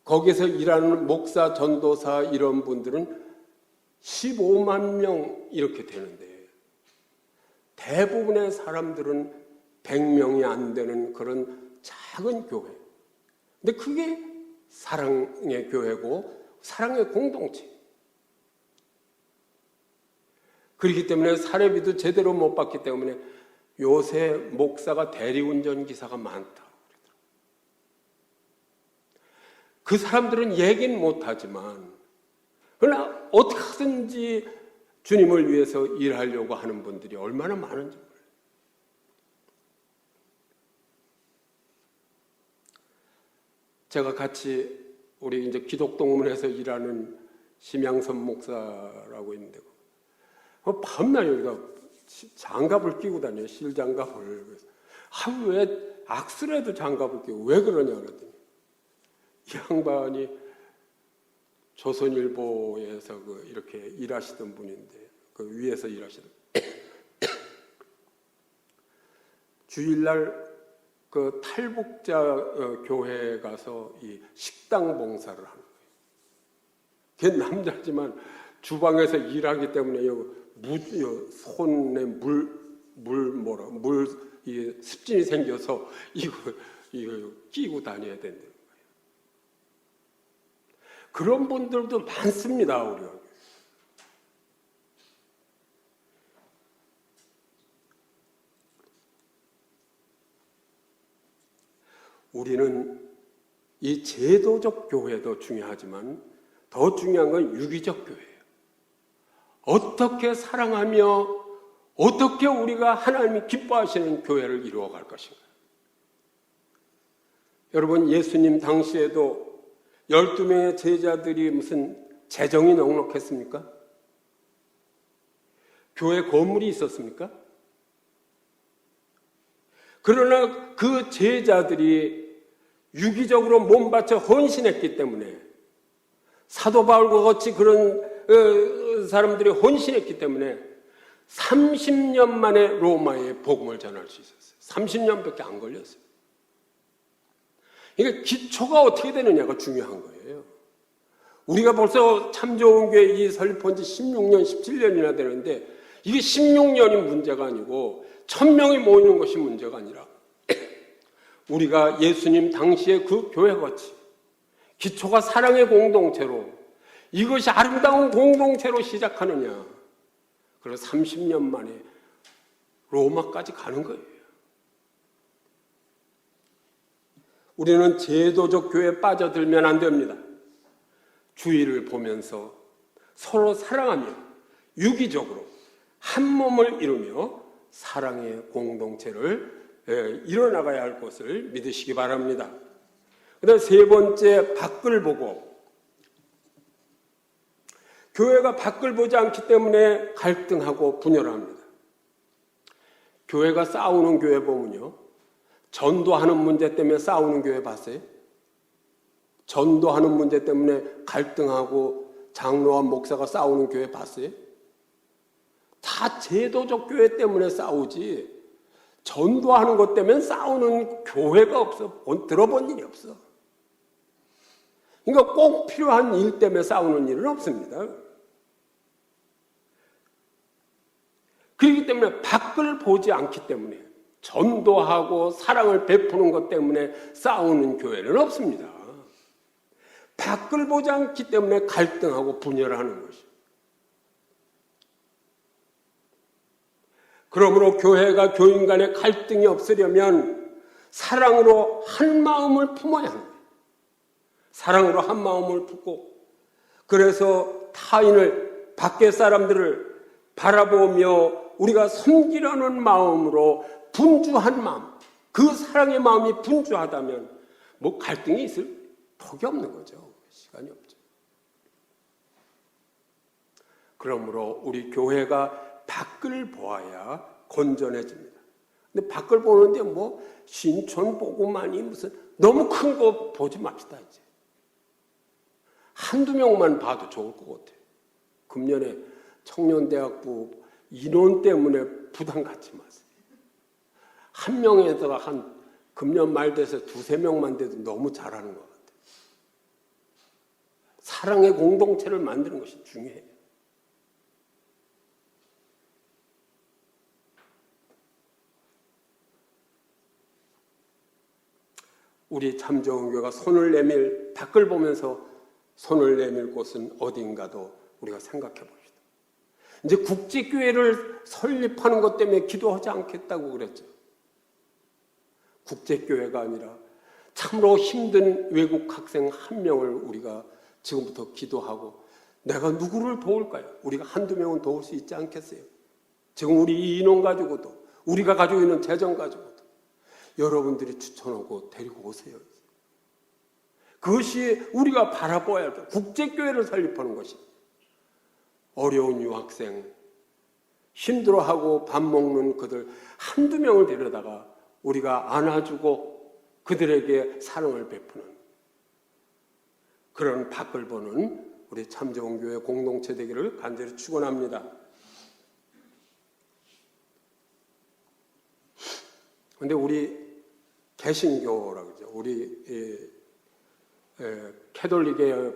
거기서 일하는 목사, 전도사 이런 분들은 15만 명 이렇게 되는데, 대부분의 사람들은 100명이 안 되는 그런 작은 교회. 근데 그게 사랑의 교회고 사랑의 공동체. 그렇기 때문에 사례비도 제대로 못 받기 때문에 요새 목사가 대리운전 기사가 많다. 그 사람들은 얘기는 못하지만 그러나 어떻게 하든지 주님을 위해서 일하려고 하는 분들이 얼마나 많은지 몰라요. 제가 같이 우리 이제 기독동문에서 일하는 심양선 목사라고 있는데 밤낮 여기다 장갑을 끼고 다녀요. 실장갑을. 왜 악수라도 장갑을 끼고 왜 그러냐 그랬더니 이 양반이 조선일보에서 이렇게 일하시던 분인데 그 위에서 일하시던 주일날 그 탈북자 교회에 가서 이 식당 봉사를 하는 거예요. 걔 남자지만 주방에서 일하기 때문에 손에 물 습진이 생겨서 이거 끼고 다녀야 된다는 거예요. 그런 분들도 많습니다, 우리가. 우리는 이 제도적 교회도 중요하지만 더 중요한 건 유기적 교회예요. 어떻게 사랑하며 어떻게 우리가 하나님이 기뻐하시는 교회를 이루어갈 것인가. 여러분, 예수님 당시에도 12명의 제자들이 무슨 재정이 넉넉했습니까? 교회 건물이 있었습니까? 그러나 그 제자들이 유기적으로 몸바쳐 헌신했기 때문에 사도 바울과 같이 그런 사람들이 헌신했기 때문에 30년 만에 로마에 복음을 전할 수 있었어요. 30년밖에 안 걸렸어요. 이게 기초가 어떻게 되느냐가 중요한 거예요. 우리가 벌써 참 좋은 교회 이 설립한 지 16년, 17년이나 되는데 이게 16년이 문제가 아니고 1000명이 모이는 것이 문제가 아니라 우리가 예수님 당시의 그 교회같이 기초가 사랑의 공동체로 이것이 아름다운 공동체로 시작하느냐. 그래서 30년 만에 로마까지 가는 거예요. 우리는 제도적 교회에 빠져들면 안 됩니다. 주의를 보면서 서로 사랑하며 유기적으로 한 몸을 이루며 사랑의 공동체를 이뤄나가야 할 것을 믿으시기 바랍니다. 그다음 세 번째, 밖을 보고. 교회가 밖을 보지 않기 때문에 갈등하고 분열합니다. 교회가 싸우는 교회 보면요, 전도하는 문제 때문에 싸우는 교회 봤어요? 전도하는 문제 때문에 갈등하고 장로와 목사가 싸우는 교회 봤어요? 다 제도적 교회 때문에 싸우지 전도하는 것 때문에 싸우는 교회가 없어. 들어본 일이 없어. 그러니까 꼭 필요한 일 때문에 싸우는 일은 없습니다. 그렇기 때문에 밖을 보지 않기 때문에 전도하고 사랑을 베푸는 것 때문에 싸우는 교회는 없습니다. 밖을 보지 않기 때문에 갈등하고 분열하는 것이. 그러므로 교회가 교인 간에 갈등이 없으려면 사랑으로 한 마음을 품어야 합니다. 사랑으로 한 마음을 품고, 그래서 타인을, 밖의 사람들을 바라보며 우리가 섬기려는 마음으로 분주한 마음, 그 사랑의 마음이 분주하다면 뭐 갈등이 있을 턱이 없는 거죠. 시간이 없죠. 그러므로 우리 교회가 밖을 보아야 건전해집니다. 근데 밖을 보는데 뭐 신촌 보고만이 무슨 너무 큰 거 보지 맙시다. 이제 한두 명만 봐도 좋을 것 같아요. 금년에 청년대학부 인원 때문에 부담 갖지 마세요. 한 명에다가 한 금년 말 돼서 두세 명만 돼도 너무 잘하는 것 같아요. 사랑의 공동체를 만드는 것이 중요해요. 우리 참 좋은 교회가 손을 내밀 밖을 보면서 손을 내밀 곳은 어딘가도 우리가 생각해 봅시다. 이제 국제교회를 설립하는 것 때문에 기도하지 않겠다고 그랬죠. 국제교회가 아니라 참으로 힘든 외국 학생 한 명을 우리가 지금부터 기도하고 내가 누구를 도울까요? 우리가 한두 명은 도울 수 있지 않겠어요? 지금 우리 이 인원 가지고도 우리가 가지고 있는 재정 가지고도 여러분들이 추천하고 데리고 오세요. 그것이 우리가 바라봐야 할 국제교회를 설립하는 것입니다. 어려운 유학생, 힘들어하고 밥 먹는 그들 한두 명을 데려다가 우리가 안아주고 그들에게 사랑을 베푸는 그런 밖을 보는 우리 참 좋은 교회 공동체 되기를 간절히 축원합니다. 그런데 우리 개신교라고 그러죠. 우리 캐톨릭에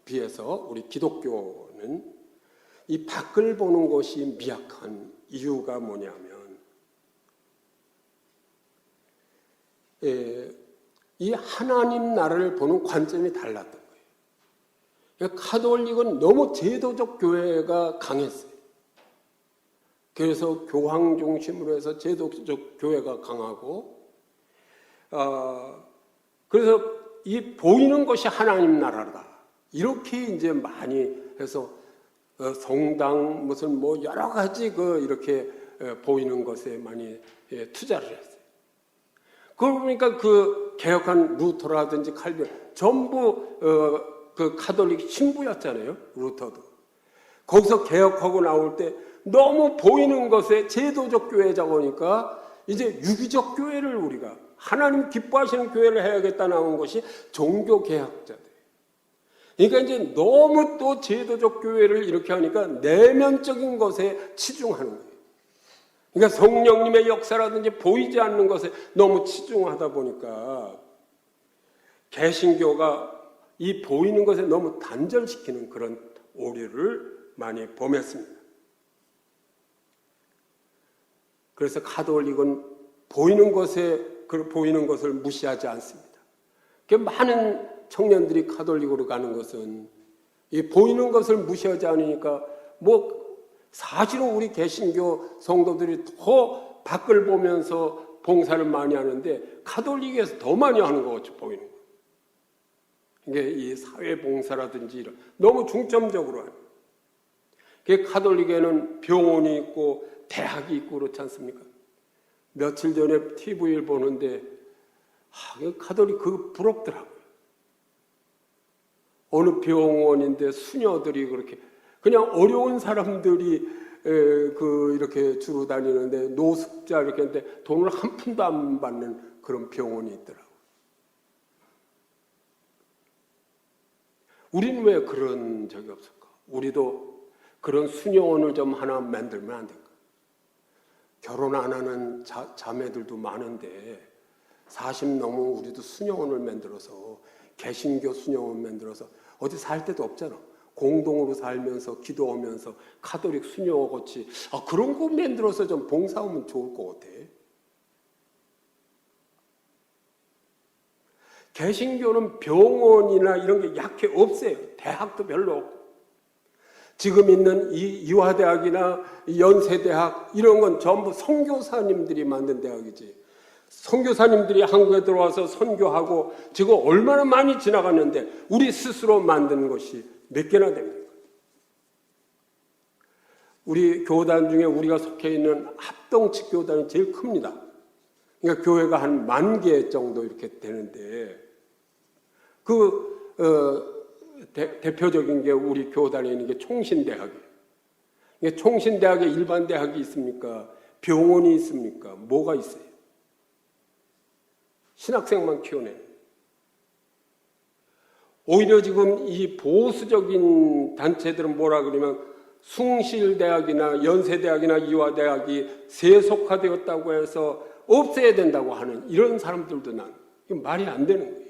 비해서 우리 기독교는 이 밖을 보는 것이 미약한 이유가 뭐냐면 이 하나님 나라를 보는 관점이 달랐던 거예요. 그러니까 카톨릭은 너무 제도적 교회가 강했어요. 그래서 교황 중심으로 해서 제도적 교회가 강하고 그래서 이 보이는 것이 하나님 나라다. 이렇게 이제 많이 해서 성당 무슨 뭐 여러 가지 이렇게 보이는 것에 많이 투자를 했어요. 그러고 보니까 그 개혁한 루터라든지 칼빈 전부 그 카톨릭 신부였잖아요. 루터도. 거기서 개혁하고 나올 때 너무 보이는 것에 제도적 교회자 보니까 이제 유기적 교회를 우리가 하나님 기뻐하시는 교회를 해야겠다 나온 것이 종교개혁자들. 그러니까 이제 너무 또 제도적 교회를 이렇게 하니까 내면적인 것에 치중하는 거예요. 그러니까 성령님의 역사라든지 보이지 않는 것에 너무 치중하다 보니까 개신교가 이 보이는 것에 너무 단절시키는 그런 오류를 많이 범했습니다. 그래서 카톨릭은 보이는 것을 무시하지 않습니다. 많은 청년들이 카톨릭으로 가는 것은 이 보이는 것을 무시하지 않으니까 사실은 우리 개신교 성도들이 더 밖을 보면서 봉사를 많이 하는데 카톨릭에서 더 많이 하는 것 같죠, 보이는 거. 이게 이 사회 봉사라든지 이런 너무 중점적으로 하는. 카톨릭에는 병원이 있고 대학이 있고 그렇지 않습니까? 며칠 전에 TV를 보는데 카톨릭 그거 부럽더라고요. 어느 병원인데 수녀들이 그렇게 그냥 어려운 사람들이 이렇게 주로 다니는데 노숙자 이렇게 하는데 돈을 한 푼도 안 받는 그런 병원이 있더라고요. 우리는 왜 그런 적이 없을까? 우리도 그런 수녀원을 좀 하나 만들면 안 될까? 결혼 안 하는 자매들도 많은데 40 넘으면 우리도 수녀원을 만들어서 개신교 수녀원 만들어서 어디 살 데도 없잖아. 공동으로 살면서 기도하면서 카톨릭 수녀같이 그런 거 만들어서 좀 봉사하면 좋을 것 같아. 개신교는 병원이나 이런 게 약해 없어요. 대학도 별로 없고. 지금 있는 이 이화대학이나 연세대학 이런 건 전부 선교사님들이 만든 대학이지. 선교사님들이 한국에 들어와서 선교하고 지금 얼마나 많이 지나갔는데 우리 스스로 만든 것이 몇 개나 됩니까? 우리 교단 중에 우리가 속해 있는 합동측 교단이 제일 큽니다. 그러니까 교회가 한 10,000개 정도 이렇게 되는데 대표적인 게 우리 교단에 있는 게 총신대학이에요. 총신대학에 일반 대학이 있습니까? 병원이 있습니까? 뭐가 있어요? 신학생만 키워내는. 오히려 지금 이 보수적인 단체들은 뭐라 그러면 숭실대학이나 연세대학이나 이화대학이 세속화되었다고 해서 없애야 된다고 하는 이런 사람들도 이거 말이 안 되는 거예요.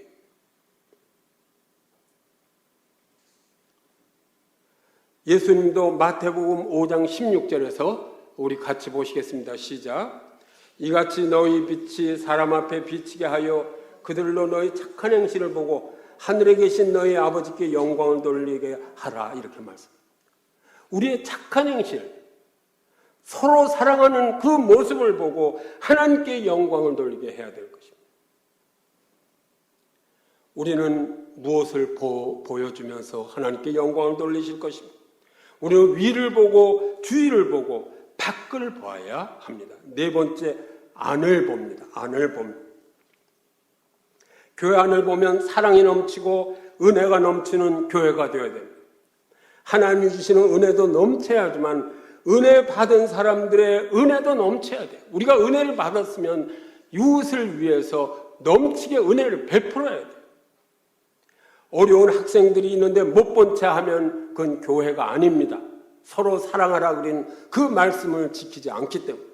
예수님도 마태복음 5장 16절에서 우리 같이 보시겠습니다. 시작. 이같이 너희 빛이 사람 앞에 비치게 하여 그들로 너희 착한 행실을 보고 하늘에 계신 너희 아버지께 영광을 돌리게 하라, 이렇게 말씀합니다. 우리의 착한 행실, 서로 사랑하는 그 모습을 보고 하나님께 영광을 돌리게 해야 될 것입니다. 우리는 무엇을 보여주면서 하나님께 영광을 돌리실 것입니다. 우리는 위를 보고 주위를 보고 밖을 봐야 합니다. 네 번째, 안을 봅니다. 안을 봅니다. 교회 안을 보면 사랑이 넘치고 은혜가 넘치는 교회가 되어야 됩니다. 하나님이 주시는 은혜도 넘쳐야 하지만 은혜 받은 사람들의 은혜도 넘쳐야 돼요. 우리가 은혜를 받았으면 이웃을 위해서 넘치게 은혜를 베풀어야 돼요. 어려운 학생들이 있는데 못 본 채 하면 그건 교회가 아닙니다. 서로 사랑하라 그린 그 말씀을 지키지 않기 때문에.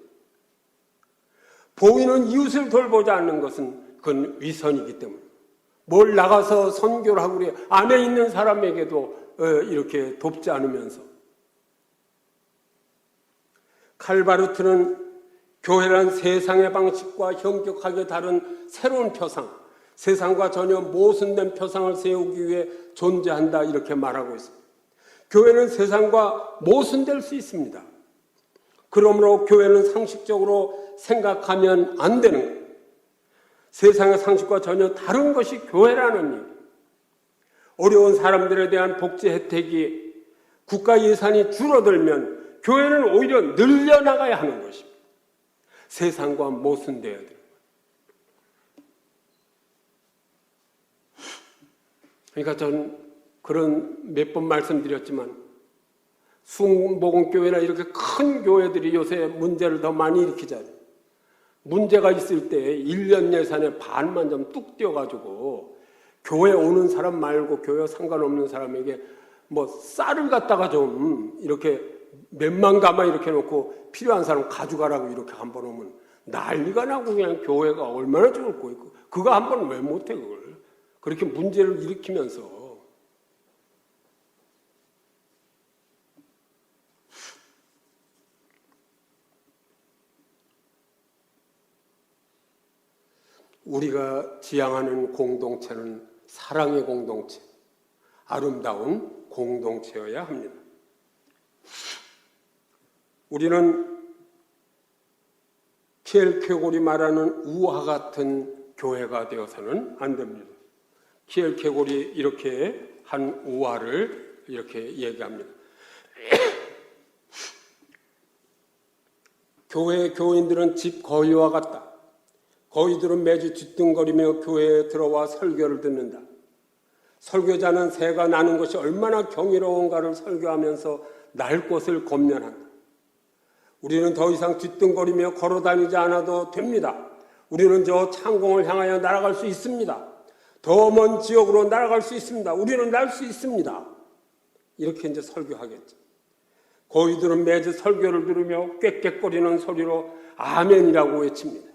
보이는 이웃을 돌보지 않는 것은 그건 위선이기 때문에. 뭘 나가서 선교를 하고 우리 안에 있는 사람에게도 이렇게 돕지 않으면서. 칼바르트는 교회란 세상의 방식과 현격하게 다른 새로운 표상, 세상과 전혀 모순된 표상을 세우기 위해 존재한다, 이렇게 말하고 있습니다. 교회는 세상과 모순될 수 있습니다. 그러므로 교회는 상식적으로 생각하면 안 되는 거예요. 세상의 상식과 전혀 다른 것이 교회라는 일. 어려운 사람들에 대한 복지 혜택이 국가 예산이 줄어들면 교회는 오히려 늘려나가야 하는 것입니다. 세상과 모순되어야 돼요. 그러니까 저는 그런 몇 번 말씀드렸지만 순복음교회나 이렇게 큰 교회들이 요새 문제를 더 많이 일으키잖아요. 문제가 있을 때 1년 예산의 반만 좀 뚝 떼어가지고 교회 오는 사람 말고 교회 상관없는 사람에게 뭐 쌀을 갖다가 좀 이렇게 몇만 가마 이렇게 놓고 필요한 사람 가져가라고 이렇게 한번 오면 난리가 나고 그냥 교회가 얼마나 좋을 거고 그거 한번 왜 못해 그걸. 그렇게 문제를 일으키면서. 우리가 지향하는 공동체는 사랑의 공동체, 아름다운 공동체여야 합니다. 우리는 키엘케골이 말하는 우화 같은 교회가 되어서는 안 됩니다. 키엘케골이 이렇게 한 우화를 이렇게 얘기합니다. 교회 교인들은 집 거위와 같다. 거위들은 매주 뒤뚱거리며 교회에 들어와 설교를 듣는다. 설교자는 새가 나는 것이 얼마나 경이로운가를 설교하면서 날 곳을 권면한다. 우리는 더 이상 뒤뚱거리며 걸어다니지 않아도 됩니다. 우리는 저 창공을 향하여 날아갈 수 있습니다. 더 먼 지역으로 날아갈 수 있습니다. 우리는 날 수 있습니다. 이렇게 이제 설교하겠죠. 거위들은 매주 설교를 들으며 꽥꽥거리는 소리로 아멘이라고 외칩니다.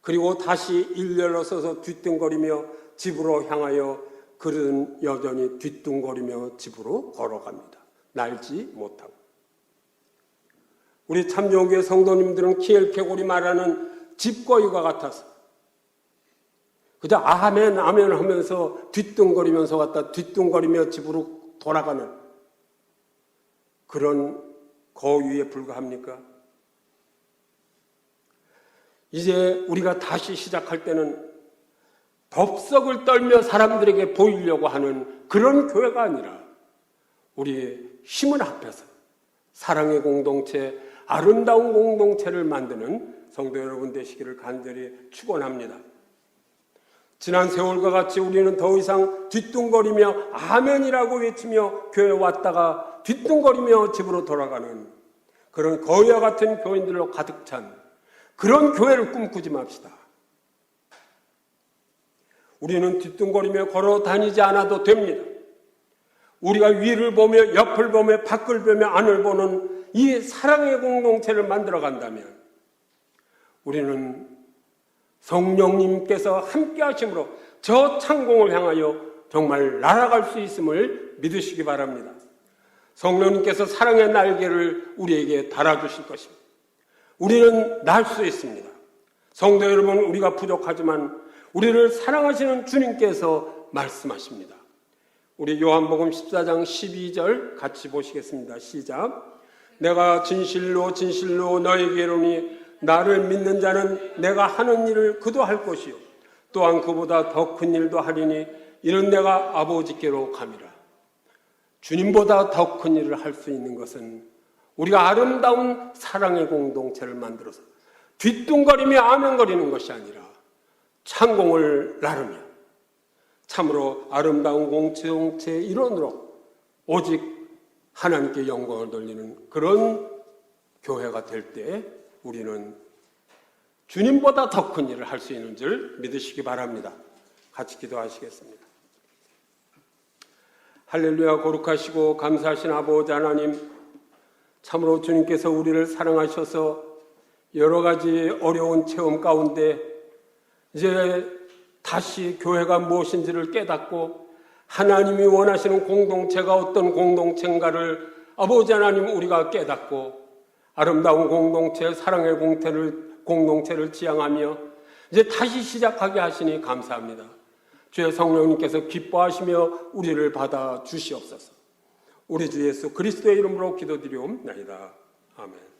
그리고 다시 일렬로 서서 뒤뚱거리며 집으로 향하여 그들은 여전히 뒤뚱거리며 집으로 걸어갑니다. 날지 못하고. 우리 참여교회 성도님들은 키엘케골이 말하는 집거위가 같아서 그저 아멘 아멘 하면서 뒤뚱거리면서 갔다 뒤뚱거리며 집으로 돌아가는 그런 거위에 불과합니까? 이제 우리가 다시 시작할 때는 덥석을 떨며 사람들에게 보이려고 하는 그런 교회가 아니라 우리의 힘을 합해서 사랑의 공동체, 아름다운 공동체를 만드는 성도 여러분 되시기를 간절히 축원합니다. 지난 세월과 같이 우리는 더 이상 뒤뚱거리며 아멘이라고 외치며 교회에 왔다가 뒤뚱거리며 집으로 돌아가는 그런 거위와 같은 교인들로 가득 찬 그런 교회를 꿈꾸지 맙시다. 우리는 뒤뚱거리며 걸어 다니지 않아도 됩니다. 우리가 위를 보며 옆을 보며 밖을 보며 안을 보는 이 사랑의 공동체를 만들어 간다면 우리는 성령님께서 함께 하심으로 저 창공을 향하여 정말 날아갈 수 있음을 믿으시기 바랍니다. 성령님께서 사랑의 날개를 우리에게 달아주실 것입니다. 우리는 날 수 있습니다. 성도 여러분, 우리가 부족하지만 우리를 사랑하시는 주님께서 말씀하십니다. 우리 요한복음 14장 12절 같이 보시겠습니다. 시작. 내가 진실로 진실로 너에게 이르노니 나를 믿는 자는 내가 하는 일을 그도 할 것이요 또한 그보다 더 큰 일도 하리니 이는 내가 아버지께로 감이라. 주님보다 더 큰 일을 할 수 있는 것은 우리가 아름다운 사랑의 공동체를 만들어서 뒤뚱거리며 아멘거리는 것이 아니라 창공을 나르며 참으로 아름다운 공동체의 일원으로 오직 하나님께 영광을 돌리는 그런 교회가 될 때 우리는 주님보다 더 큰 일을 할 수 있는 줄 믿으시기 바랍니다. 같이 기도하시겠습니다. 할렐루야. 거룩하시고 감사하신 아버지 하나님, 참으로 주님께서 우리를 사랑하셔서 여러 가지 어려운 체험 가운데 이제 다시 교회가 무엇인지를 깨닫고 하나님이 원하시는 공동체가 어떤 공동체인가를 아버지 하나님 우리가 깨닫고 아름다운 공동체, 사랑의 공동체를 지향하며 이제 다시 시작하게 하시니 감사합니다. 주의 성령님께서 기뻐하시며 우리를 받아 주시옵소서. 우리 주 예수 그리스도의 이름으로 기도드리옵나이다. 아멘.